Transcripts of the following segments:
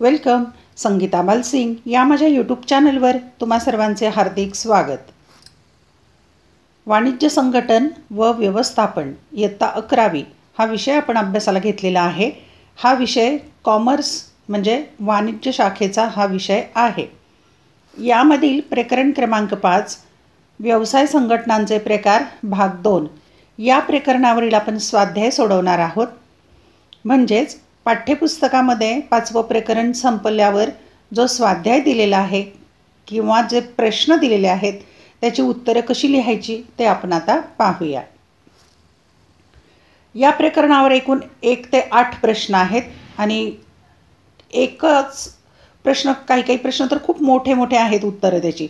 Welcome. Sangeeta मालसिंग या माझ्या YouTube चॅनलवर तुम्हा सर्वांचे हार्दिक स्वागत. वाणिज्य संघटन व व्यवस्थापन इयत्ता 11वी हा विषय आपण अभ्यासाला घेतलेला आहे. हा विषय कॉमर्स म्हणजे वाणिज्य शाखेचा हा विषय आहे. यामधील प्रकरण क्रमांक 5 व्यवसाय संघटनांचे प्रकार भाग 2 या प्रकरणावरील आपण स्वाध्याय सोडवणार आहोत. म्हणजेच पाठ्यपुस्तकामध्ये 5वं प्रकरण संपल्यावर जो स्वाध्याय दिलेला आहे किंवा जे प्रश्न दिलेले आहेत त्याची उत्तरं कशी लिहायची ते आपण आता पाहूया. या प्रकरणावर एकूण 1 ते 8 प्रश्न आहेत आणि एकच प्रश्न काही प्रश्न तर खूप मोठे मोठे आहेत उत्तरं त्याची.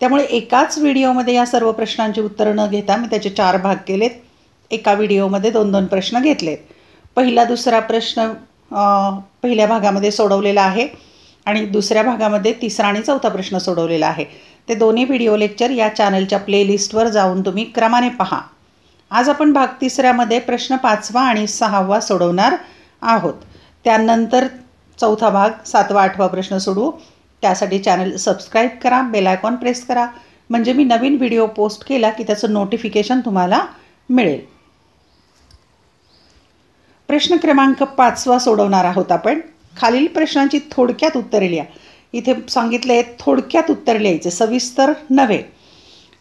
त्यामुळे एकाच व्हिडिओमध्ये या सर्व प्रश्नांची उत्तरं न घेता मी त्याचे 4 भाग केलेत. एका व्हिडिओमध्ये 2-2 प्रश्न घेतलेत. पहिला दुसरा प्रश्न पहिल्या भागामध्ये सोडवलेला आहे आणि दुसऱ्या भागामध्ये तिसरा आणि चौथा प्रश्न सोडवलेला आहे. ते दोन्ही व्हिडिओ लेक्चर या चॅनलच्या प्लेलिस्टवर जाऊन तुम्ही क्रमाने पहा. आज आपण भाग 3मध्ये प्रश्न 5वा आणि 6वा सोडवणार आहोत. त्यानंतर चौथा भाग 7वा 8वा प्रश्न सोडवू. त्यासाठी चॅनल सबस्क्राईब करा, बेल आयकॉन प्रेस करा, म्हणजे मी नवीन व्हिडिओ पोस्ट केला की त्याचं नोटिफिकेशन तुम्हाला मिळेल. प्रश्न क्रमांक 5वा सोडवणार आहोत आपण. खालील प्रश्नांची थोडक्यात उत्तरे लिहा. इथे सांगितले आहे थोडक्यात उत्तर लिहायचे, सविस्तर नव्हे.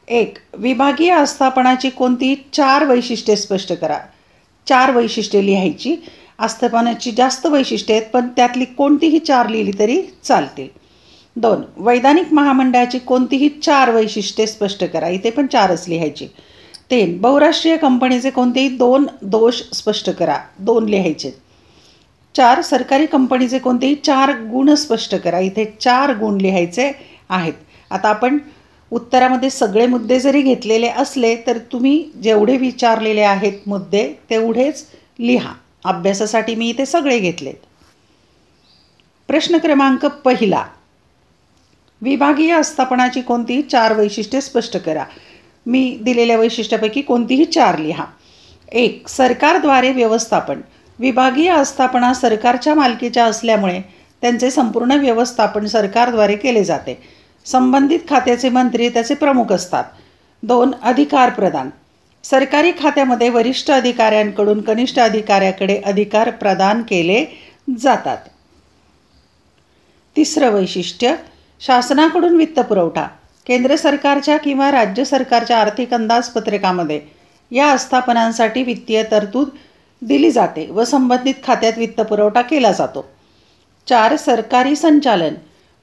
1. विभागीय आस्थापनाची कोणती 4 वैशिष्ट्ये स्पष्ट करा. 4 वैशिष्ट्ये लिहायची. आस्थापनाची जास्त वैशिष्ट्ये आहेत पण त्यातली कोणतीही 4 लिहिली तरी चालतील. 2. वैधानिक महामंडळाची कोणतीही 4 वैशिष्ट्ये स्पष्ट करा. इथे पण 4च लिहायची. 3. बहुराष्ट्रीय कंपनीचे कोणतेही 2 दोष स्पष्ट करा. 2 लिहायचे. 4. सरकारी कंपनीचे कोणतेही 4 गुण स्पष्ट करा. इथे 4 गुण लिहायचे आहेत. आता आपण उत्तरामध्ये सगळे मुद्दे जरी घेतलेले असले तर तुम्ही जेवढे विचारलेले आहेत मुद्दे तेवढेच लिहा. अभ्यासासाठी मी इथे सगळे घेतलेत. प्रश्न क्रमांक 1. विभागीय आस्थापनाची कोणतीही 4 वैशिष्ट्ये स्पष्ट करा. मी दिलेल्या वैशिष्ट्यापैकी कोणतीही 4 लिहा. 1. सरकारद्वारे व्यवस्थापन. विभागीय आस्थापना सरकारच्या मालकीच्या असल्यामुळे त्यांचे संपूर्ण व्यवस्थापन सरकारद्वारे केले जाते. संबंधित खात्याचे मंत्री त्याचे प्रमुख असतात. 2. अधिकार प्रदान. सरकारी खात्यामध्ये वरिष्ठ अधिकाऱ्यांकडून कनिष्ठ अधिकाऱ्याकडे अधिकार प्रदान केले जातात. 3रं वैशिष्ट्य शासनाकडून वित्तपुरवठा. केंद्र सरकारच्या किंवा राज्य सरकारच्या आर्थिक अंदाजपत्रकामध्ये या आस्थापनांसाठी वित्तीय तरतूद दिली जाते व संबंधित खात्यात वित्तपुरवठा केला जातो. 4. सरकारी संचालन.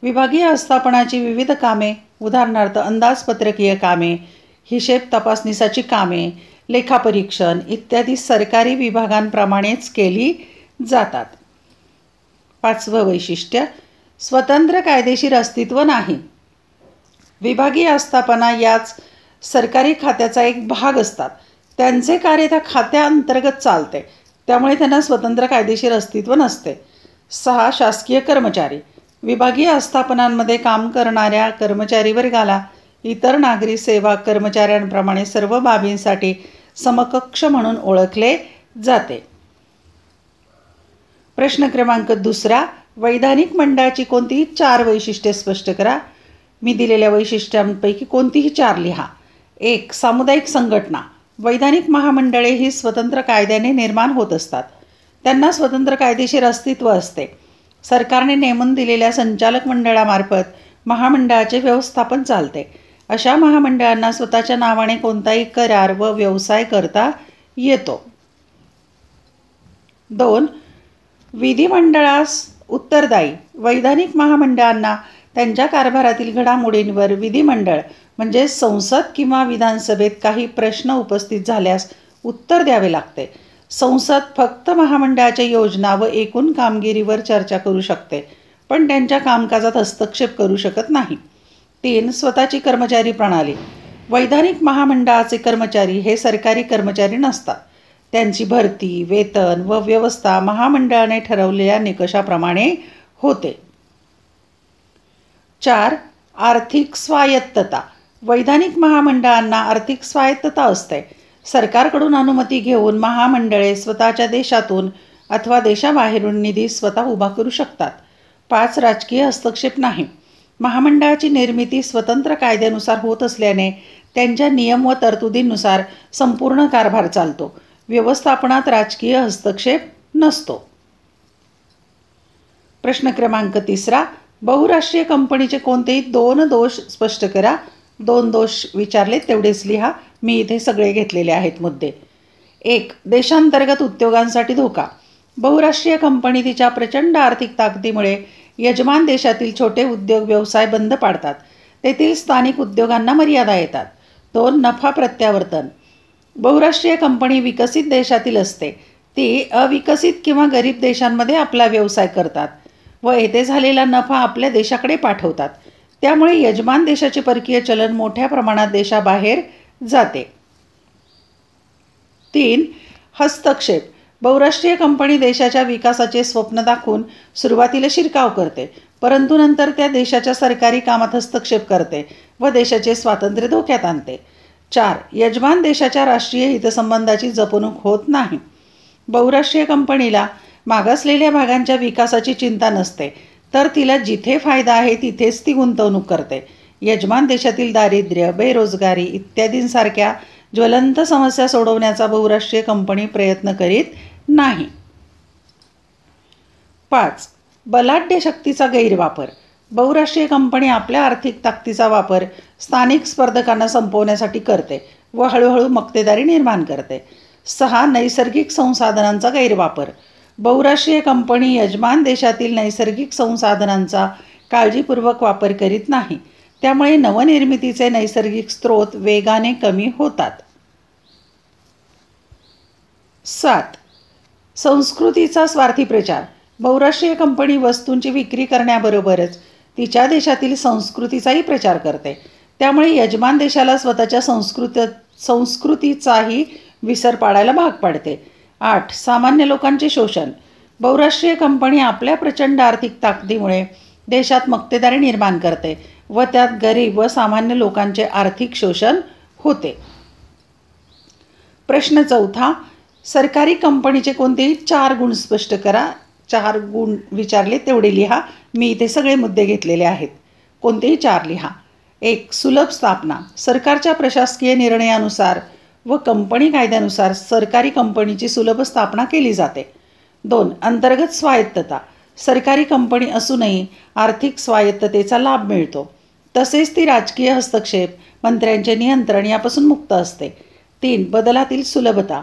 विभागीय आस्थापनाची विविध कामे, उदाहरणार्थ अंदाजपत्रकीय कामे, हिशेब तपासणीसाठी कामे, लेखापरीक्षण इत्यादी सरकारी विभागांप्रमाणेच केली जातात. 5वं वैशिष्ट्य स्वतंत्र कायदेशीर अस्तित्व नाही. विभागीय आस्थापना याच सरकारी खात्याचा एक भाग असतात. त्यांचे कार्य त्या खात्याअंतर्गत चालते, त्यामुळे त्यांना स्वतंत्र कायदेशीर अस्तित्व नसते. 6. शासकीय कर्मचारी. विभागीय आस्थापनांमध्ये काम करणाऱ्या कर्मचारी वर्गाला इतर नागरी सेवा कर्मचाऱ्यांप्रमाणे सर्व बाबींसाठी समकक्ष म्हणून ओळखले जाते. प्रश्न क्रमांक 2. वैधानिक मंडळाची कोणतीही 4 वैशिष्ट्ये स्पष्ट करा. मी दिलेल्या वैशिष्ट्यांपैकी कोणतीही 4 लिहा. 1. सामुदायिक संघटना. वैधानिक महामंडळे ही स्वतंत्र कायद्याने निर्माण होत असतात. त्यांना स्वतंत्र कायदेशीर अस्तित्व असते. सरकारने नेमून दिलेल्या संचालक मंडळामार्फत महामंडळाचे व्यवस्थापन चालते. अशा महामंडळांना स्वतःच्या नावाने कोणताही करार व व्यवसाय करता येतो. 2. विधिमंडळास उत्तरदायी. वैधानिक महामंडळांना त्यांच्या कारभारातील घडामोडींवर विधिमंडळ म्हणजे संसद किंवा विधानसभेत काही प्रश्न उपस्थित झाल्यास उत्तर द्यावे लागते. संसद फक्त महामंडळाच्या योजना व एकूण कामगिरीवर चर्चा करू शकते, पण त्यांच्या कामकाजात हस्तक्षेप करू शकत नाही. 3. स्वतःची कर्मचारी प्रणाली. वैधानिक महामंडळाचे कर्मचारी हे सरकारी कर्मचारी नसतात. त्यांची भरती, वेतन व व्यवस्था महामंडळाने ठरवलेल्या निकषाप्रमाणे होते. 4. आर्थिक स्वायत्तता. वैधानिक महामंडळांना आर्थिक स्वायत्तता असते. सरकारकडून अनुमती घेऊन महामंडळे स्वतःच्या देशातून अथवा देशाबाहेरून निधी स्वतः उभा करू शकतात. 5. राजकीय हस्तक्षेप नाही. महामंडळाची निर्मिती स्वतंत्र कायद्यानुसार होत असल्याने त्यांच्या नियम व तरतुदींनुसार संपूर्ण कारभार चालतो. व्यवस्थापनात राजकीय हस्तक्षेप नसतो. प्रश्न क्रमांक 3. बहुराष्ट्रीय कंपनीचे कोणतेही 2 दोष स्पष्ट करा. 2 दोष विचारले तेवढेच लिहा. मी इथे सगळे घेतलेले आहेत मुद्दे. 1. देशांतर्गत उद्योगांसाठी धोका. बहुराष्ट्रीय कंपनी तिच्या प्रचंड आर्थिक ताकदीमुळे यजमान देशातील छोटे उद्योग व्यवसाय बंद पाडतात. तेथील स्थानिक उद्योगांना मर्यादा येतात. 2. नफा प्रत्यावर्तन. बहुराष्ट्रीय कंपनी विकसित देशातील असते. ती अविकसित किंवा गरीब देशांमध्ये आपला व्यवसाय करतात व येथे झालेला नफा आपल्या देशाकडे पाठवतात. त्यामुळे यजमान देशाचे परकीय चलन मोठ्या प्रमाणात देशाबाहेर जाते. 3. हस्तक्षेप. बहुराष्ट्रीय कंपनी देशाच्या विकासाचे स्वप्न दाखवून सुरुवातीला शिरकाव करते, परंतु नंतर त्या देशाच्या सरकारी कामात हस्तक्षेप करते व देशाचे स्वातंत्र्य धोक्यात आणते. 4. यजमान देशाच्या राष्ट्रीय हितसंबंधाची जपणूक होत नाही. बहुराष्ट्रीय कंपनीला मागासलेल्या भागांच्या विकासाची चिंता नसते, तर तिला जिथे फायदा आहे तिथेच ती गुंतवणूक करते. यजमान देशातील दारिद्र्य, बेरोजगारी इत्यादींसारख्या ज्वलंत समस्या सोडवण्याचा बहुराष्ट्रीय कंपनी प्रयत्न करीत नाही. 5. बलाढ्य शक्तीचा गैरवापर. बहुराष्ट्रीय कंपनी आपल्या आर्थिक ताकदीचा वापर स्थानिक स्पर्धकांना संपवण्यासाठी करते व हळूहळू मक्तेदारी निर्माण करते. 6. नैसर्गिक संसाधनांचा गैरवापर. बहुराष्ट्रीय कंपनी यजमान देशातील नैसर्गिक संसाधनांचा काळजीपूर्वक वापर करीत नाही. त्यामुळे नवनिर्मितीचे नैसर्गिक स्रोत वेगाने कमी होतात. 7. संस्कृतीचा स्वार्थी प्रचार. बहुराष्ट्रीय कंपनी वस्तूंची विक्री करण्याबरोबरच तिच्या देशातील संस्कृतीचाही प्रचार करते. त्यामुळे यजमान देशाला स्वतःच्या संस्कृतीचाही विसर पाडायला भाग पाडते. 8. सामान्य लोकांचे शोषण. बहुराष्ट्रीय कंपनी आपल्या प्रचंड आर्थिक ताकदीमुळे देशात मक्तेदारी निर्माण करते व त्यात गरीब व सामान्य लोकांचे आर्थिक शोषण होते. प्रश्न 4. सरकारी कंपनीचे कोणतेही 4 गुण स्पष्ट करा. 4 गुण विचारले तेवढे लिहा. मी इथे सगळे मुद्दे घेतलेले आहेत. कोणतेही 4 लिहा. 1. सुलभ स्थापना. सरकारच्या प्रशासकीय निर्णयानुसार व कंपनी कायद्यानुसार सरकारी कंपनीची सुलभ स्थापना केली जाते. 2. अंतर्गत स्वायत्तता. सरकारी कंपनी असूनही आर्थिक स्वायत्ततेचा लाभ मिळतो. तसेच ती राजकीय हस्तक्षेप, मंत्र्यांचे नियंत्रण यापासून मुक्त असते. 3. बदलातील सुलभता.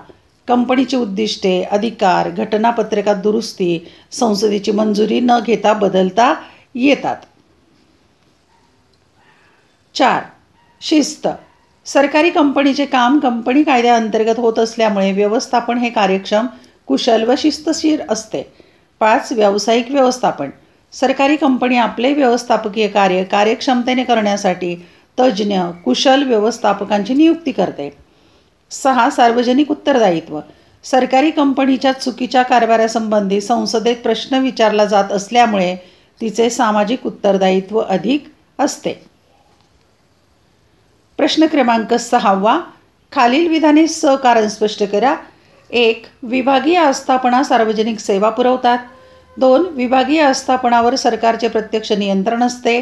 कंपनीची उद्दिष्टे, अधिकार, घटनापत्रकात दुरुस्ती, संसदेची मंजुरी न घेता बदलता येतात. 4. शिस्त. सरकारी कंपनीचे काम कंपनी कायद्याअंतर्गत होत असल्यामुळे व्यवस्थापन हे कार्यक्षम, कुशल व शिस्तशीर असते. 5. व्यावसायिक व्यवस्थापन. सरकारी कंपनी आपले व्यवस्थापकीय कार्य कार्यक्षमतेने करण्यासाठी तज्ज्ञ, कुशल व्यवस्थापकांची नियुक्ती करते. 6. सार्वजनिक उत्तरदायित्व. सरकारी कंपनीच्या चुकीच्या कारभारासंबंधी संसदेत प्रश्न विचारला जात असल्यामुळे तिचे सामाजिक उत्तरदायित्व अधिक असते. प्रश्न क्रमांक 6. खालील विधाने कारण स्पष्ट करा. 1. विभागीय आस्थापना सार्वजनिक सेवा पुरवतात. 2. विभागीय आस्थापनावर सरकारचे प्रत्यक्ष नियंत्रण असते.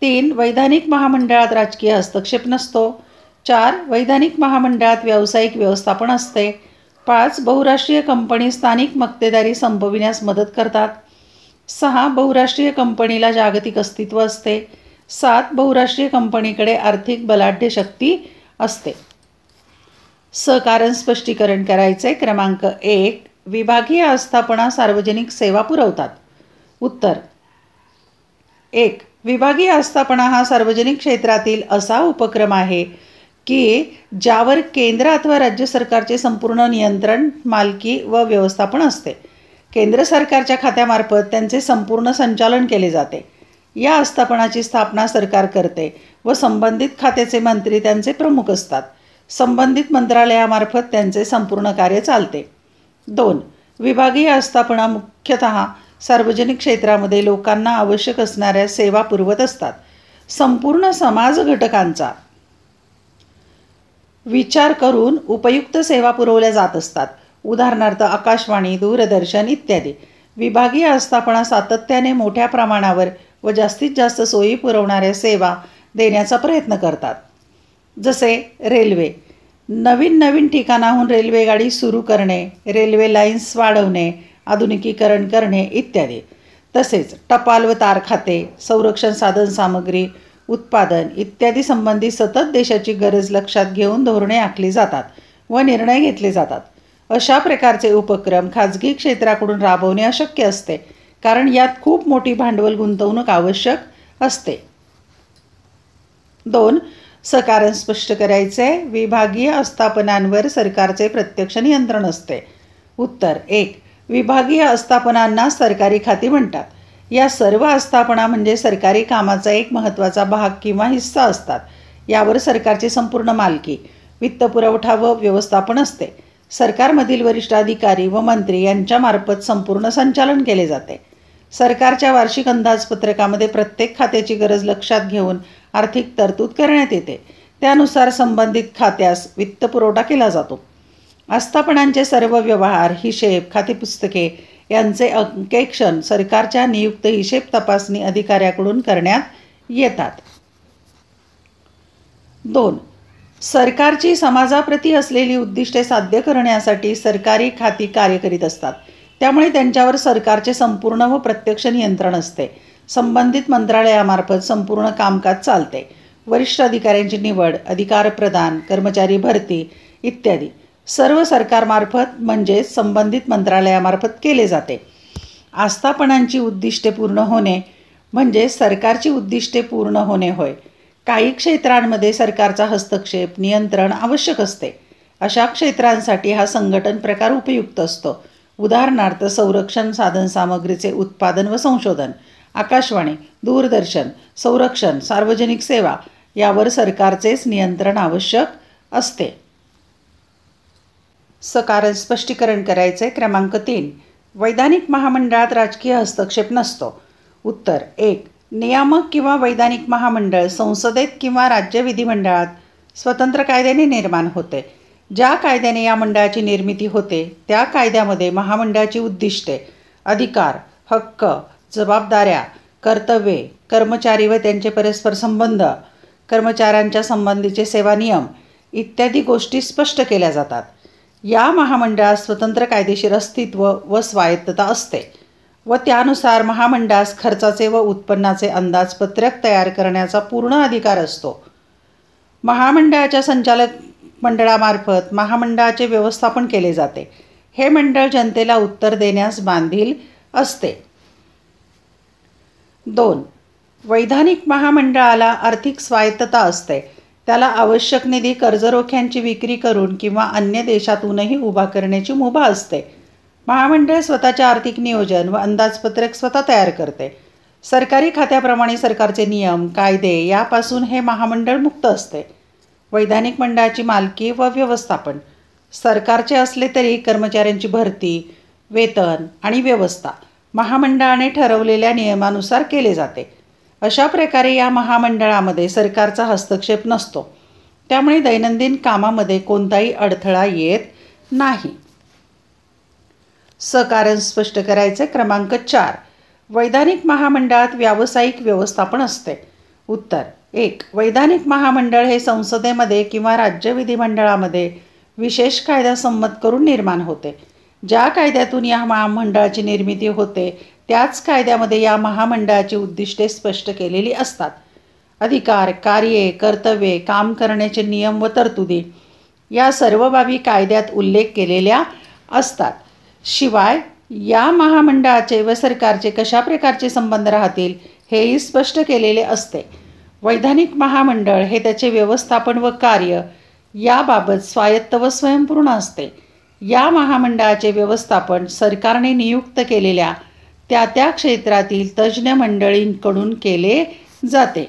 3. वैधानिक महामंडळात राजकीय हस्तक्षेप नसतो. 4. वैधानिक महामंडळात व्यावसायिक व्यवस्थापन असते. 5. बहुराष्ट्रीय कंपनी स्थानिक मक्तेदारी संपविण्यास मदत करतात. 6. बहुराष्ट्रीय कंपनीला जागतिक अस्तित्व असते. 7. बहुराष्ट्रीय कंपनीकडे आर्थिक बलाढ्य शक्ती असते. कारण स्पष्टीकरण करायचे. क्रमांक 1. विभागीय आस्थापना सार्वजनिक सेवा पुरवतात. उत्तर. 1. विभागीय आस्थापना हा सार्वजनिक क्षेत्रातील असा उपक्रम आहे की ज्यावर केंद्र अथवा राज्य सरकारचे संपूर्ण नियंत्रण, मालकी व व्यवस्थापन असते. केंद्र सरकारच्या खात्यामार्फत त्यांचे संपूर्ण संचालन केले जाते. या आस्थापनाची स्थापना सरकार करते व संबंधित खात्याचे मंत्री त्यांचे प्रमुख असतात. संबंधित मंत्रालयामार्फत त्यांचे संपूर्ण कार्य चालते. 2. विभागीय आस्थापना मुख्यतः सार्वजनिक क्षेत्रामध्ये लोकांना आवश्यक असणाऱ्या सेवा पुरवत असतात. संपूर्ण समाज घटकांचा विचार करून उपयुक्त सेवा पुरवल्या जात असतात. उदाहरणार्थ आकाशवाणी, दूरदर्शन इत्यादी. विभागीय आस्थापना सातत्याने मोठ्या प्रमाणावर व जास्तीत जास्त सोयी पुरवणाऱ्या सेवा देण्याचा प्रयत्न करतात. जसे रेल्वे, नवीन नवीन ठिकाणाहून रेल्वेगाडी सुरू करणे, रेल्वे लाईन्स वाढवणे, आधुनिकीकरण करणे इत्यादी. तसेच टपाल व तार खाते, संरक्षण साधनसामग्री उत्पादन इत्यादी संबंधी सतत देशाची गरज लक्षात घेऊन धोरणे आखली जातात व निर्णय घेतले जातात. अशा प्रकारचे उपक्रम खाजगी क्षेत्राकडून राबवणे अशक्य असते, कारण यात खूप मोठी भांडवल गुंतवणूक आवश्यक असते. 2. सकारण स्पष्ट करायचे. विभागीय आस्थापनांवर सरकारचे प्रत्यक्ष नियंत्रण असते. उत्तर 1. विभागीय आस्थापनांना सरकारी खाती म्हणतात. या सर्व आस्थापना म्हणजे सरकारी कामाचा एक महत्त्वाचा भाग किंवा हिस्सा असतात. यावर सरकारची संपूर्ण मालकी, वित्तपुरवठा व व्यवस्थापन असते. सरकारमधील वरिष्ठ अधिकारी व मंत्री यांच्यामार्फत संपूर्ण संचालन केले जाते. सरकारच्या वार्षिक अंदाजपत्रकामध्ये प्रत्येक खात्याची गरज लक्षात घेऊन आर्थिक तरतूद करण्यात येते. त्यानुसार संबंधित खात्यास वित्तपुरवठा केला जातो. आस्थापनांचे सर्व व्यवहार, हिशेब, खातेपुस्तके यांचे अंकेक्षण सरकारच्या नियुक्त हिशेब तपासणी अधिकाऱ्याकडून करण्यात येतात. 2. सरकारची समाजाप्रती असलेली उद्दिष्टे साध्य करण्यासाठी सरकारी खाती कार्य करीत असतात. त्यामुळे त्यांच्यावर सरकारचे संपूर्ण व प्रत्यक्ष नियंत्रण असते. संबंधित मंत्रालयामार्फत संपूर्ण कामकाज चालते. वरिष्ठ अधिकाऱ्यांची निवड, अधिकार प्रदान, कर्मचारी भरती इत्यादी सर्व सरकारमार्फत म्हणजे संबंधित मंत्रालयामार्फत केले जाते. आस्थापनांची उद्दिष्टे पूर्ण होणे म्हणजे सरकारची उद्दिष्टे पूर्ण होणे होय. काही क्षेत्रांमध्ये सरकारचा हस्तक्षेप, नियंत्रण आवश्यक असते. अशा क्षेत्रांसाठी हा संघटन प्रकार उपयुक्त असतो. उदाहरणार्थ संरक्षण साधनसामग्रीचे उत्पादन व संशोधन, आकाशवाणी, दूरदर्शन, संरक्षण, सार्वजनिक सेवा यावर सरकारचेच नियंत्रण आवश्यक असते. सकारण स्पष्टीकरण करायचे. क्रमांक 3. वैधानिक महामंडळात राजकीय हस्तक्षेप नसतो. उत्तर 1. नियामक किंवा वैधानिक महामंडळ संसदेत किंवा राज्य विधिमंडळात स्वतंत्र कायद्याने निर्माण होते. ज्या कायद्याने या मंडळाची निर्मिती होते त्या कायद्यामध्ये महामंडळाची उद्दिष्टे, अधिकार, हक्क, जबाबदाऱ्या, कर्तव्ये, कर्मचारी व त्यांचे परस्पर संबंध, कर्मचाऱ्यांच्या संबंधीचे सेवा नियम इत्यादी गोष्टी स्पष्ट केल्या जातात. या महामंडळात स्वतंत्र कायदेशीर अस्तित्व व स्वायत्तता असते व त्यानुसार महामंडळास खर्चाचे व उत्पन्नाचे अंदाजपत्रक तयार करण्याचा पूर्ण अधिकार असतो. महामंडळाच्या संचालक मंडळामार्फत महामंडळाचे व्यवस्थापन केले जाते. हे मंडळ जनतेला उत्तर देण्यास बांधील असते. 2. वैधानिक महामंडळाला आर्थिक स्वायत्तता असते. त्याला आवश्यक निधी कर्जरोख्यांची विक्री करून किंवा अन्य देशातूनही उभा करण्याची मुभा असते. महामंडळ स्वतःचे आर्थिक नियोजन व अंदाजपत्रक स्वतः तयार करते. सरकारी खात्याप्रमाणे सरकारचे नियम, कायदे यापासून हे महामंडळ मुक्त असते. वैधानिक मंडळाची मालकी व व्यवस्थापन सरकारचे असले तरी कर्मचाऱ्यांची भरती, वेतन आणि व्यवस्था महामंडळाने ठरवलेल्या नियमानुसार केले जाते. अशा प्रकारे या महामंडळामध्ये सरकारचा हस्तक्षेप नसतो. त्यामुळे दैनंदिन कामामध्ये कोणताही अडथळा येत नाही. सकारण स्पष्ट करायचे. क्रमांक 4. वैधानिक महामंडळात व्यावसायिक व्यवस्थापन असते. उत्तर 1. वैधानिक महामंडळ हे संसदेमध्ये किंवा राज्य विधिमंडळामध्ये विशेष कायदा संमत करून निर्माण होते. ज्या कायद्यातून या महामंडळाची निर्मिती होते त्याच कायद्यामध्ये या महामंडळाची उद्दिष्टे स्पष्ट केलेली असतात. अधिकार, कार्ये, कर्तव्ये, काम करण्याचे नियम व तरतुदी या सर्व बाबी कायद्यात उल्लेख केलेल्या असतात. शिवाय या महामंडळाचे व सरकारचे कशा प्रकारचे संबंध राहतील हेही स्पष्ट केलेले असते. वैधानिक महामंडळ हे त्याचे व्यवस्थापन व कार्य याबाबत स्वायत्त व स्वयंपूर्ण असते. या महामंडळाचे व्यवस्थापन सरकारने नियुक्त केलेल्या त्या क्षेत्रातील तज्ज्ञ मंडळींकडून केले जाते.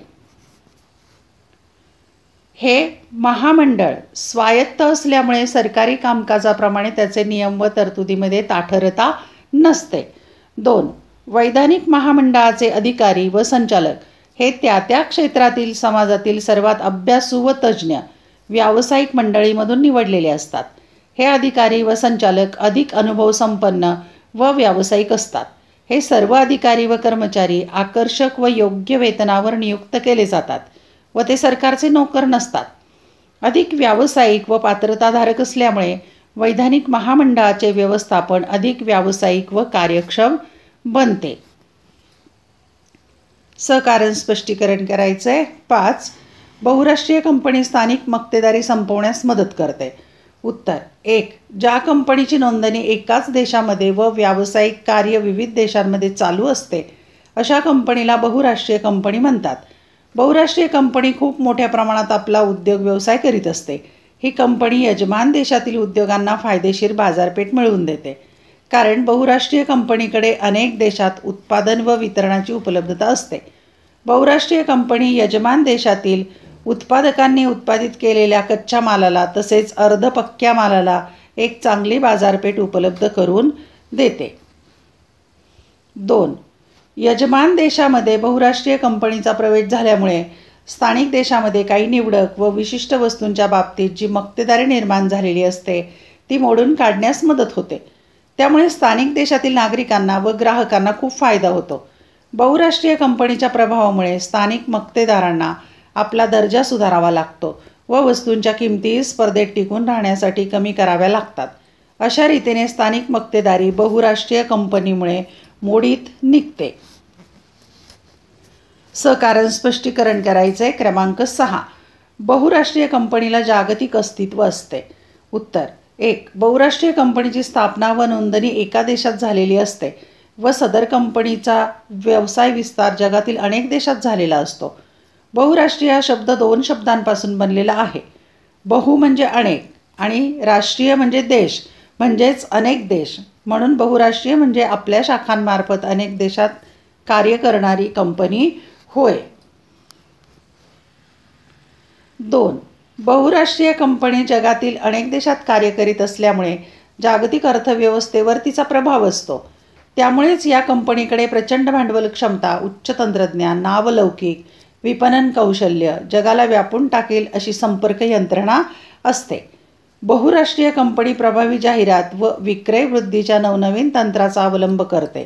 हे महामंडळ स्वायत्त असल्यामुळे सरकारी कामकाजाप्रमाणे त्याचे नियम व तरतुदीमध्ये ताठरता नसते. 2. वैधानिक महामंडळाचे अधिकारी व संचालक हे त्या क्षेत्रातील समाजातील सर्वात अभ्यासू व तज्ज्ञ व्यावसायिक मंडळीमधून निवडलेले असतात. हे अधिकारी व संचालक अधिक अनुभवसंपन्न व व्यावसायिक असतात. हे सर्व अधिकारी व कर्मचारी आकर्षक व योग्य वेतनावर नियुक्त केले जातात व ते सरकारचे नोकर नसतात. अधिक व्यावसायिक व पात्रताधारक असल्यामुळे वैधानिक महामंडळाचे व्यवस्थापन अधिक व्यावसायिक व कार्यक्षम बनते. सहकारण स्पष्टीकरण करायचं आहे. 5. बहुराष्ट्रीय कंपनी स्थानिक मक्तेदारी संपवण्यास मदत करते. उत्तर 1. ज्या कंपनीची नोंदणी एकाच देशामध्ये व व्यावसायिक कार्य विविध देशांमध्ये चालू असते अशा कंपनीला बहुराष्ट्रीय कंपनी म्हणतात. बहुराष्ट्रीय कंपनी खूप मोठ्या प्रमाणात आपला उद्योग व्यवसाय करीत असते. ही कंपनी यजमान देशातील उद्योगांना फायदेशीर बाजारपेठ मिळवून देते, कारण बहुराष्ट्रीय कंपनीकडे अनेक देशात उत्पादन व वितरणाची उपलब्धता असते. बहुराष्ट्रीय कंपनी यजमान देशातील उत्पादकांनी उत्पादित केलेल्या कच्च्या मालाला तसेच अर्धपक्क्या मालाला एक चांगली बाजारपेठ उपलब्ध करून देते. 2. यजमान देशामध्ये बहुराष्ट्रीय कंपनीचा प्रवेश झाल्यामुळे स्थानिक देशामध्ये काही निवडक व विशिष्ट वस्तूंच्या बाबतीत जी मक्तेदारी निर्माण झालेली असते ती मोडून काढण्यास मदत होते. त्यामुळे स्थानिक देशातील नागरिकांना व ग्राहकांना खूप फायदा होतो. बहुराष्ट्रीय कंपनीच्या प्रभावामुळे स्थानिक मक्तेदारांना आपला दर्जा सुधारावा लागतो व वस्तूंच्या किमती स्पर्धेत टिकून राहण्यासाठी कमी कराव्या लागतात. अशा रीतीने स्थानिक मक्तेदारी बहुराष्ट्रीय कंपनीमुळे मोडीत निघते. सहकारण स्पष्टीकरण करायचं आहे. क्रमांक 6. बहुराष्ट्रीय कंपनीला जागतिक अस्तित्व असते. उत्तर 1. बहुराष्ट्रीय कंपनीची स्थापना व नोंदणी एका देशात झालेली असते व सदर कंपनीचा व्यवसाय विस्तार जगातील अनेक देशात झालेला असतो. बहुराष्ट्रीय हा शब्द 2 शब्दांपासून बनलेला आहे. बहु म्हणजे अनेक आणि राष्ट्रीय म्हणजे देश म्हणजेच अनेक देश, म्हणून बहुराष्ट्रीय म्हणजे आपल्या शाखांमार्फत अनेक देशात कार्य करणारी कंपनी होय. 2. बहुराष्ट्रीय कंपनी जगातील अनेक देशात कार्य करीत असल्यामुळे जागतिक अर्थव्यवस्थेवर तिचा प्रभाव असतो. त्यामुळेच या कंपनीकडे प्रचंड भांडवल क्षमता, उच्च तंत्रज्ञान, नावलौकिक विपणन कौशल्य, जगाला व्यापून टाकेल अशी संपर्क यंत्रणा असते. बहुराष्ट्रीय कंपनी प्रभावी जाहिरात व विक्रय वृद्धीच्या नवनवीन तंत्राचा अवलंब करते.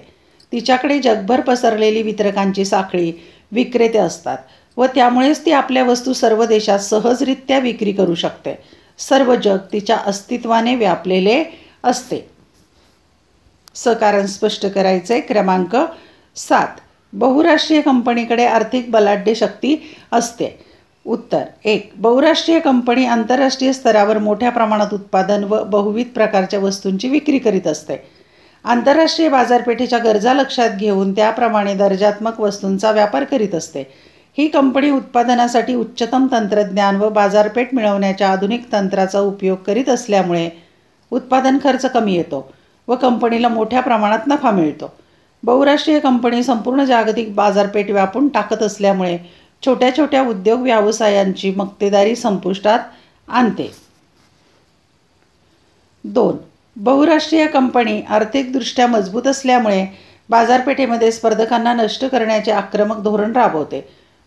तिच्याकडे जगभर पसरलेली वितरकांची साखळी, विक्रेते असतात व त्यामुळेच ती आपल्या वस्तू सर्व देशात सहजरित्या विक्री करू शकते. सर्व जग तिच्या अस्तित्वाने व्यापलेले असते. सहकारण स्पष्ट करायचे. क्रमांक 7. बहुराष्ट्रीय कंपनीकडे आर्थिक बलाढ्य शक्ती असते. उत्तर 1. बहुराष्ट्रीय कंपनी आंतरराष्ट्रीय स्तरावर मोठ्या प्रमाणात उत्पादन व बहुविध प्रकारच्या वस्तूंची विक्री करीत असते. आंतरराष्ट्रीय बाजारपेठेच्या गरजा लक्षात घेऊन त्याप्रमाणे दर्जात्मक वस्तूंचा व्यापार करीत असते. ही कंपनी उत्पादनासाठी उच्चतम तंत्रज्ञान व बाजारपेठ मिळवण्याच्या आधुनिक तंत्राचा उपयोग करीत असल्यामुळे उत्पादन खर्च कमी येतो व कंपनीला मोठ्या प्रमाणात नफा मिळतो. बहुराष्ट्रीय कंपनी संपूर्ण जागतिक बाजारपेठ व्यापून टाकत असल्यामुळे छोट्या छोट्या उद्योग व्यवसायांची मक्तेदारी संपुष्टात आणते. 2. बहुराष्ट्रीय कंपनी आर्थिकदृष्ट्या मजबूत असल्यामुळे बाजारपेठेमध्ये स्पर्धकांना नष्ट करण्याचे आक्रमक धोरण राबवते.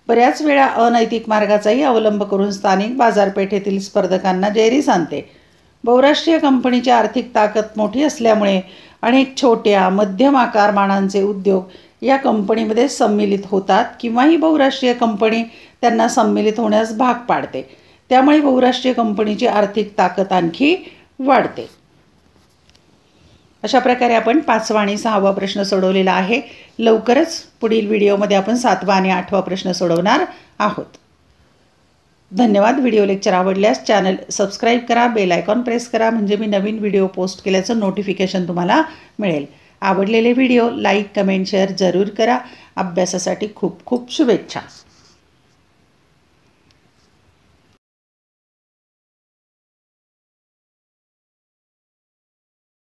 बऱ्याच वेळा अनैतिक मार्गाचाही अवलंब करून स्थानिक बाजारपेठेतील स्पर्धकांना जेरीस आणते. बहुराष्ट्रीय कंपनीची आर्थिक ताकद मोठी असल्यामुळे अनेक छोट्या मध्यम आकारमानांचे उद्योग या कंपनीमध्ये सम्मिलित होतात किंवा ही बहुराष्ट्रीय कंपनी त्यांना सम्मिलित होण्यास भाग पाडते. त्यामुळे बहुराष्ट्रीय कंपनीची आर्थिक ताकद आणखी वाढते. अशा प्रकारे आपण 5वा आणि 6वा प्रश्न सोडवलेला आहे. लवकरच पुढील व्हिडिओमध्ये आपण 7वा आणि 8वा प्रश्न सोडवणार आहोत. धन्यवाद. व्हिडिओ लेक्चर आवडल्यास चॅनल सबस्क्राईब करा, बेल आयकॉन प्रेस करा, म्हणजे मी नवीन व्हिडिओ पोस्ट केल्याचं नोटिफिकेशन तुम्हाला मिळेल. आवडलेले व्हिडिओ लाईक, कमेंट, शेअर जरूर करा. अभ्यासासाठी खूप खूप शुभेच्छा.